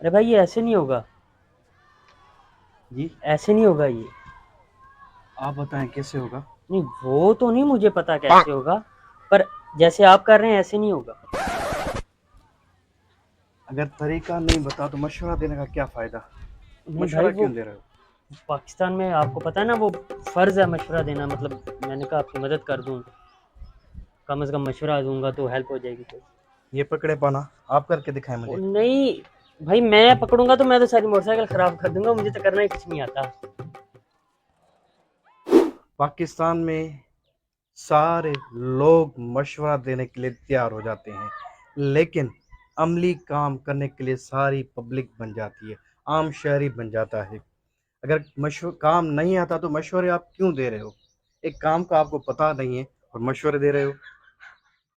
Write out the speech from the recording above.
ارے بھائی یہ ایسے نہیں ہوگا، جی ایسے نہیں ہوگا یہ. آپ بتائیں کیسے ہوگا؟ نہیں وہ تو نہیں مجھے پتا کیسے ہوگا، پر جیسے آپ کر رہے ہیں ایسے نہیں ہوگا. اگر طریقہ نہیں بتا تو مشورہ دینے کا کیا فائدہ؟ نہیں بھائی مشورہ وہ کیوں دے رہے ہو؟ پاکستان میں آپ کو پتا ہے نا وہ فرض ہے مشورہ دینا، مطلب میں نے کہا آپ کی مدد کر دوں، کم از کم مشورہ دوں گا تو ہیلپ ہو جائے گی. یہ پکڑے پانا آپ کر کے دکھائیں مجھے. نہیں بھائی میں پکڑوں گا تو میں تو ساری موٹر سائیکل خراب کر دوں گا، مجھے تو کرنا ہی کچھ نہیں آتا. پاکستان میں سارے لوگ مشورہ دینے کے لیے تیار ہو جاتے ہیں، لیکن عملی کام کرنے کے لیے ساری پبلک بن جاتی ہے، عام شہری بن جاتا ہے. اگر کام نہیں آتا تو مشورے آپ کیوں دے رہے ہو؟ ایک کام کا آپ کو پتہ نہیں ہے اور مشورے دے رہے ہو.